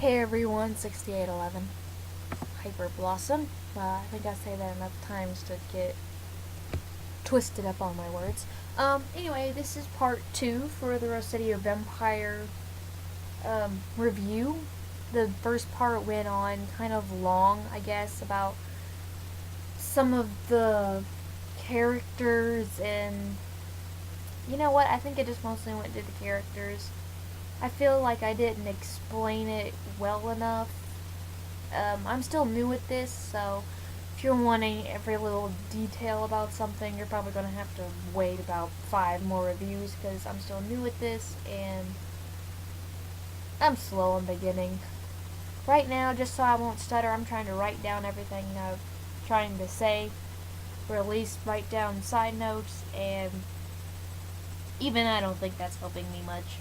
Hey everyone, 6811. Hyper Blossom. I think I say that enough times to get twisted up on my words. Anyway, this is part 2 for the Rosario Vampire review. The first part went on kind of long, I guess, about some of the characters, and you know what? I think it just mostly went to the characters. I feel like I didn't explain it well enough. I'm still new at this, so if you're wanting every little detail about something, you're probably going to have to wait about 5 more reviews because I'm still new at this and I'm slow in the beginning. Right now, just so I won't stutter, I'm trying to write down everything I'm trying to say, or at least write down side notes, and even I don't think that's helping me much.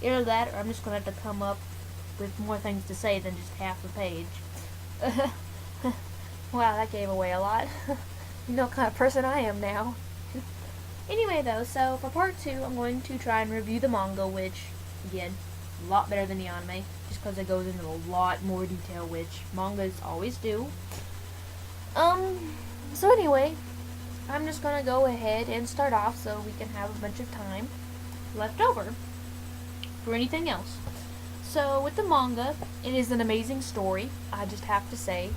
Either that, or I'm just going to have to come up with more things to say than just half a page. Wow, that gave away a lot. You know what kind of person I am now. Anyway, though, so for part 2, I'm going to try and review the manga, which, again, a lot better than the anime, just because it goes into a lot more detail, which mangas always do. So anyway, I'm just going to go ahead and start off so we can have a bunch of time left over for anything else. So with the manga, it is an amazing story, I just have to say.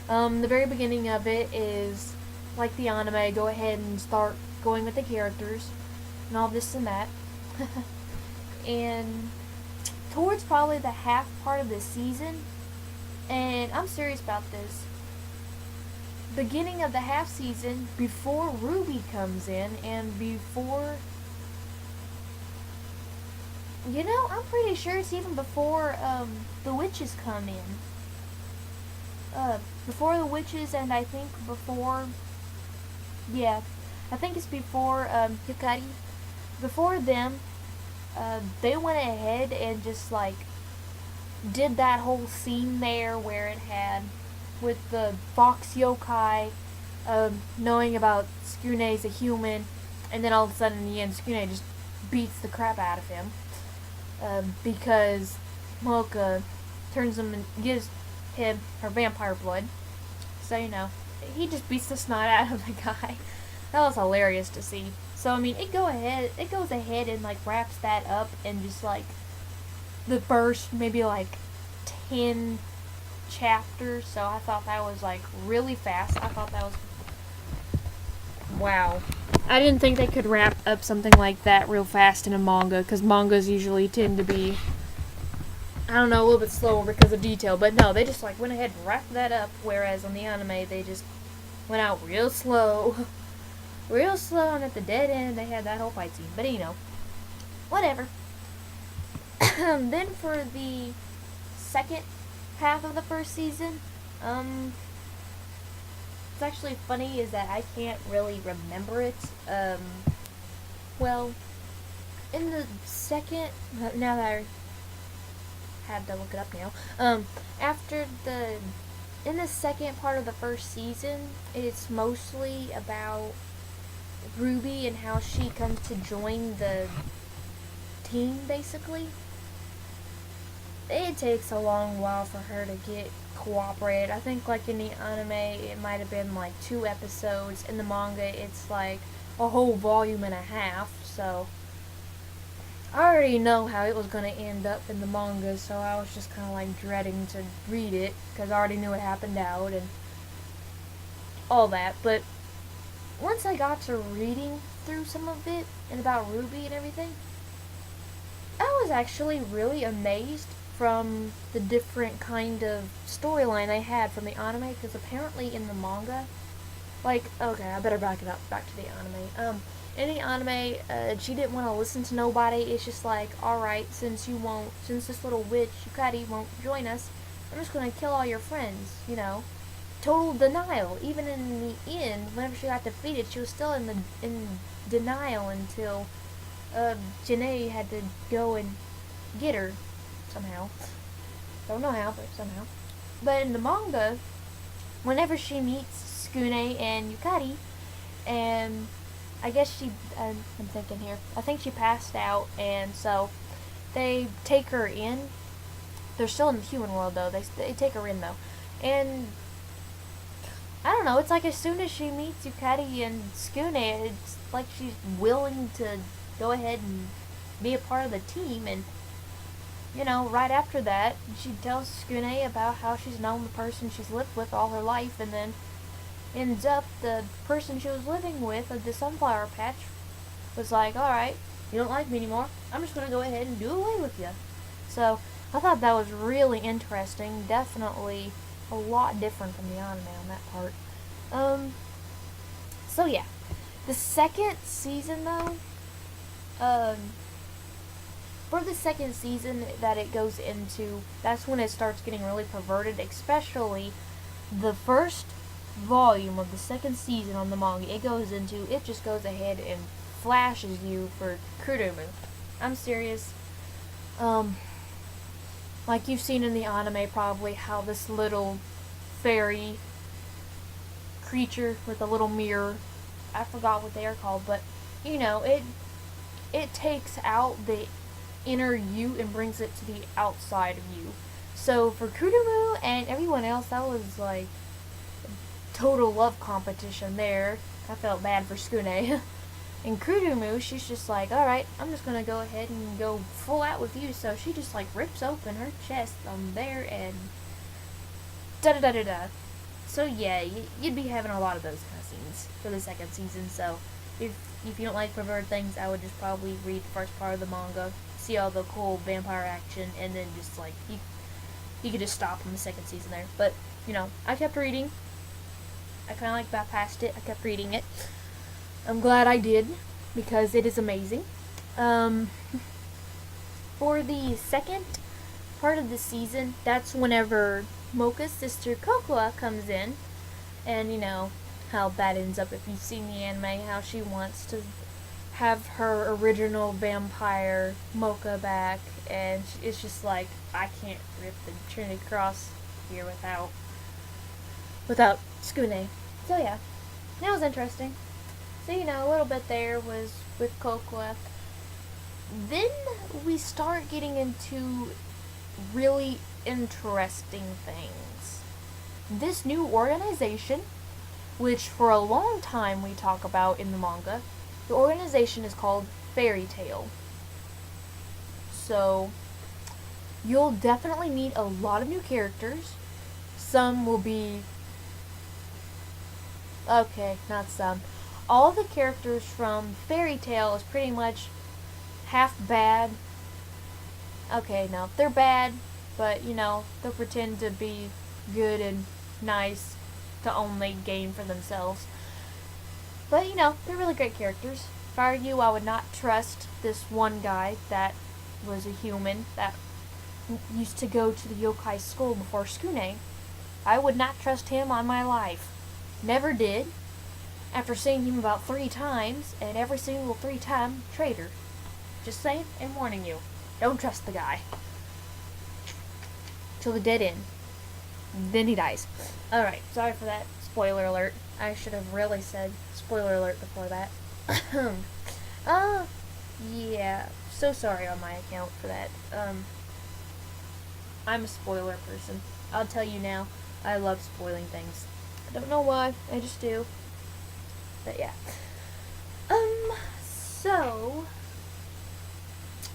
The very beginning of it is like the anime, go ahead and start going with the characters and all this and that. And towards probably the half part of the season, and I'm serious about this, beginning of the half season, before Ruby comes in and before, you know, I'm pretty sure it's even before the witches come in. Before the witches, and I think before, yeah, I think it's before Yukari. Before them, they went ahead and just like did that whole scene there where it had with the fox yokai knowing about Tsukune's a human, and then all of a sudden in the end Tsukune just beats the crap out of him. Because Mocha turns him and gives him her vampire blood. So, you know, he just beats the snot out of the guy. That was hilarious to see. So, I mean, it goes ahead and, like, wraps that up in just, like, the first maybe, like, 10 chapters. So, I thought that was, like, really fast. I thought that was... Wow. I didn't think they could wrap up something like that real fast in a manga, because mangas usually tend to be, I don't know, a little bit slower because of detail. But no, they just like went ahead and wrapped that up, whereas on the anime they just went out real slow. Real slow, and at the dead end they had that whole fight scene. But you know, whatever. Then for the second half of the first season, what's actually funny is that I can't really remember it. Well, in the second, now that I had to look it up now, in the second part of the first season, it's mostly about Ruby and how she comes to join the team, basically. It takes a long while for her to get cooperated. I think like in the anime it might have been like 2 episodes. In the manga it's like a whole volume and a half, so I already know how it was going to end up in the manga, so I was just kind of like dreading to read it because I already knew what happened out and all that. But once I got to reading through some of it and about Ruby and everything, I was actually really amazed from the different kind of storyline they had from the anime, because apparently in the manga, like, okay, I better back to the anime. In the anime, she didn't want to listen to nobody. It's just like, alright, since this little witch, Yukari, won't join us, I'm just gonna kill all your friends, you know. Total denial. Even in the end, whenever she got defeated, she was still in denial until Janae had to go and get her somehow. Don't know how, but somehow. But in the manga, whenever she meets Tsukune and Yukari, and I guess I'm thinking here, I think she passed out, and so they take her in They're still in the human world though. They take her in though, and I don't know. It's like as soon as she meets Yukari and Skune, it's like she's willing to go ahead and be a part of the team. And right after that, she tells Skune about how she's known the person she's lived with all her life, and then ends up the person she was living with at the sunflower patch was like, all right, you don't like me anymore. I'm just gonna go ahead and do away with you. So I thought that was really interesting. Definitely a lot different from the anime on that part. So yeah, the second season though, for the second season that it goes into, that's when it starts getting really perverted, especially the first volume of the second season on the manga. It just goes ahead and flashes you for Kurumu. I'm serious. Like you've seen in the anime probably how this little fairy creature with a little mirror, I forgot what they are called, but it takes out the inner you and brings it to the outside of you. So for Kurumu and everyone else, that was like total love competition there. I felt bad for Skune. And Kurumu, she's just like, alright, I'm just gonna go ahead and go full out with you. So she just like rips open her chest on there and da-da-da-da-da. So yeah, you'd be having a lot of those kind of scenes for the second season. So if you don't like perverted things, I would just probably read the first part of the manga, see all the cool vampire action, and then just like you could just stop on the second season there. But I kept reading. I kind of like bypassed it. I kept reading it. I'm glad I did because it is amazing. For the second part of the season, that's whenever Mocha's sister Cocoa comes in, and how that ends up if you've seen the anime, how she wants to have her original vampire Mocha back, and it's just like, I can't rip the Trinity Cross here without Skune. So yeah, that was interesting. So a little bit there was with Cocoa. Then we start getting into really interesting things. This new organization, which for a long time we talk about in the manga, the organization is called Fairy Tail. So you'll definitely meet a lot of new characters. Some will be... Okay, not some. All the characters from Fairy Tail is pretty much half bad. Okay, no, they're bad, but they'll pretend to be good and nice to only gain for themselves. But they're really great characters. If I were you, I would not trust this one guy that was a human that used to go to the yokai school before Skune. I would not trust him on my life. Never did. After seeing him about 3 times, and every single 3 time, traitor. Just saying and warning you. Don't trust the guy. Till the dead end. Then he dies. Alright, sorry for that. Spoiler alert. I should have really said spoiler alert before that. Yeah. So sorry on my account for that. I'm a spoiler person. I'll tell you now, I love spoiling things. I don't know why, I just do. But yeah. So,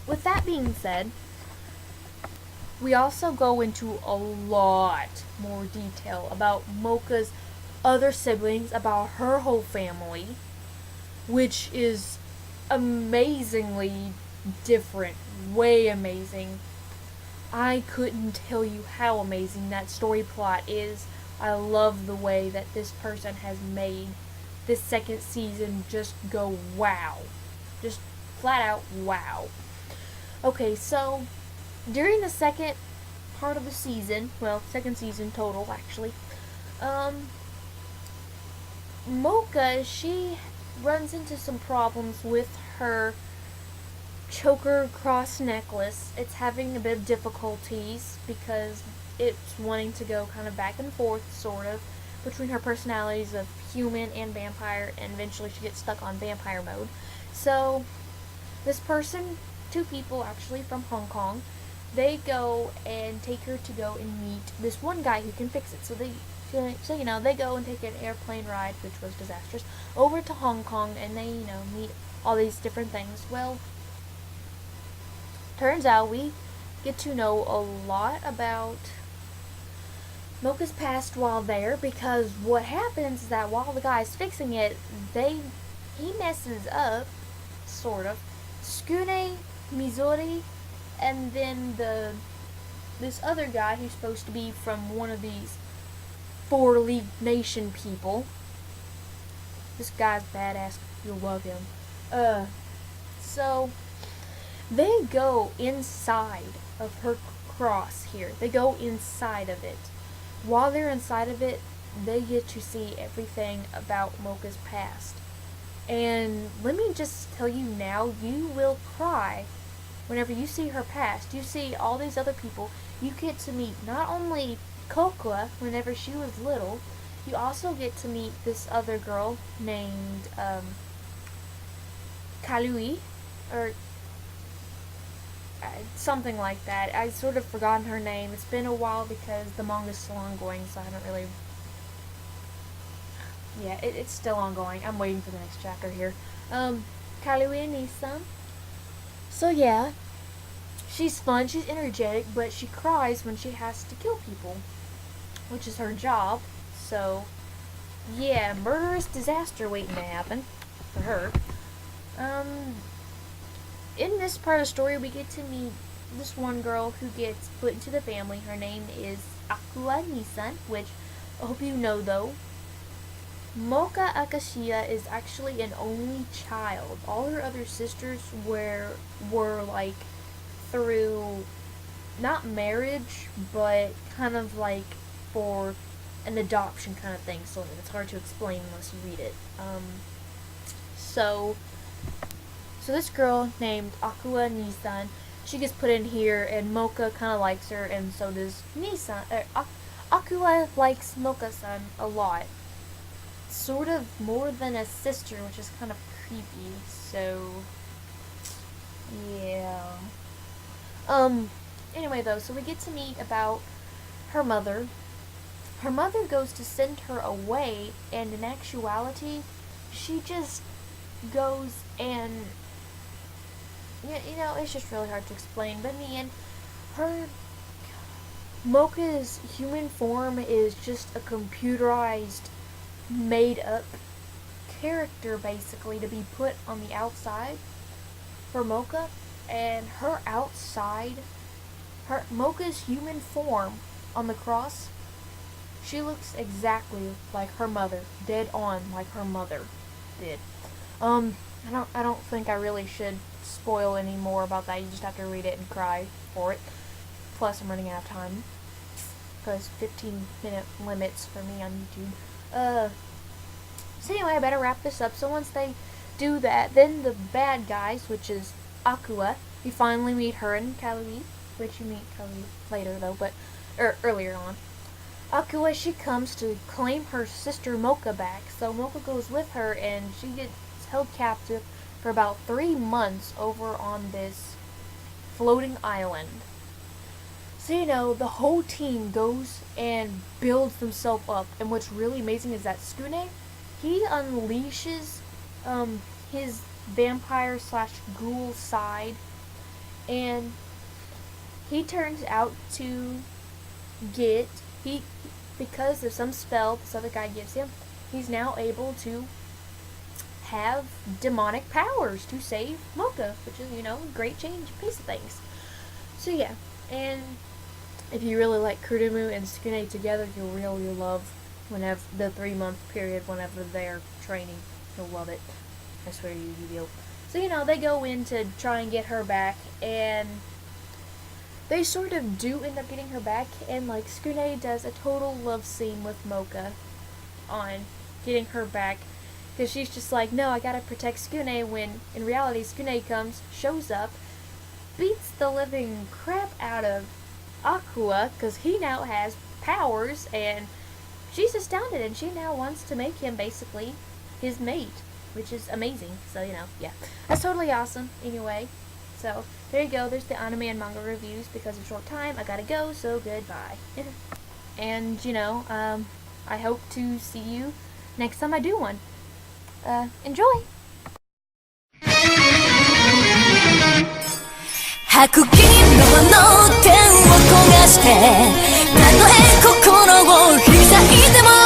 with that being said, we also go into a lot more detail about Mocha's other siblings, about her whole family, which is amazingly different, way amazing. I couldn't tell you how amazing that story plot is. I love the way that this person has made this second season just go wow. Just flat out wow. Okay, so during the second part of the season, well, second season total actually, Mocha, she runs into some problems with her choker cross necklace. It's having a bit of difficulties because it's wanting to go kind of back and forth, sort of, between her personalities of human and vampire, and eventually she gets stuck on vampire mode. So, this person, 2 people actually from Hong Kong, they go and take her to go and meet this one guy who can fix it. So they go and take an airplane ride, which was disastrous, over to Hong Kong, and they, meet all these different things. Well, turns out we get to know a lot about Mocha's past while there, because what happens is that while the guy's fixing it, he messes up, sort of. Skune, Mizori, and then this other guy who's supposed to be from one of these Four League Nation people. This guy's badass. You'll love him. So they go inside of her cross here. They go inside of it. While they're inside of it, they get to see everything about Mocha's past. And let me just tell you now, you will cry whenever you see her past. You see all these other people. You get to meet not only Kokla whenever she was little, you also get to meet this other girl named Kalui, or something like that. I sort of forgotten her name. It's been a while because the manga's still ongoing, so I haven't really... Yeah, it's still ongoing. I'm waiting for the next chapter here. Kalui Nisan. So yeah, she's fun, she's energetic, but she cries when she has to kill people, which is her job. So yeah, murderous disaster waiting to happen for her. In this part of the story, we get to meet this one girl who gets put into the family. Her name is Akua Nisan, which I hope you know though. Mocha Akashiya is actually an only child. All her other sisters were like through not marriage, but kind of like for an adoption kind of thing. So it's hard to explain unless you read it. So this girl named Akua Nisan, she gets put in here, and Mocha kind of likes her, and so does Nisan. Akua likes Mocha-san a lot. Sort of more than a sister, which is kind of creepy. So yeah. Anyway though, so we get to meet about her mother. Her mother goes to send her away, and in actuality, she just goes and it's just really hard to explain. But in the end, Mocha's human form is just a computerized, made up character basically to be put on the outside for Mocha, and her Mocha's human form on the cross, she looks exactly like her mother, dead on like her mother did. I don't think I really should spoil any more about that. You just have to read it and cry for it. Plus, I'm running out of time because 15-minute limits for me on YouTube. So anyway, I better wrap this up. So once they do that, then the bad guys, which is Akua, you finally meet her and Kalui, which you meet Kalui later though, but earlier on. Akua, she comes to claim her sister Mocha back, so Mocha goes with her, and she gets held captive for about 3 months over on this floating island. So the whole team goes and builds themselves up, and what's really amazing is that Skune, he unleashes his vampire / ghoul side, and he turns out to get, because of some spell this other guy gives him, he's now able to have demonic powers to save Mocha, which is, a great change piece of things. So yeah, and if you really like Kurumu and Skune together, you'll really love whenever the 3-month period, whenever they're training. You'll love it. I swear you will. So, they go in to try and get her back, and they sort of do end up getting her back, and like Skune does a total love scene with Mocha on getting her back, because she's just like, no, I gotta protect Skune, when in reality Skune shows up, beats the living crap out of Akua, because he now has powers, and she's astounded, and she now wants to make him basically his mate, which is amazing. So, yeah. That's totally awesome. Anyway, So there you go. There's the anime and manga reviews. Because of short time, I gotta go. So goodbye. And I hope to see you next time I do one. Enjoy. 白銀の天を焦がしてたとえ心を開いても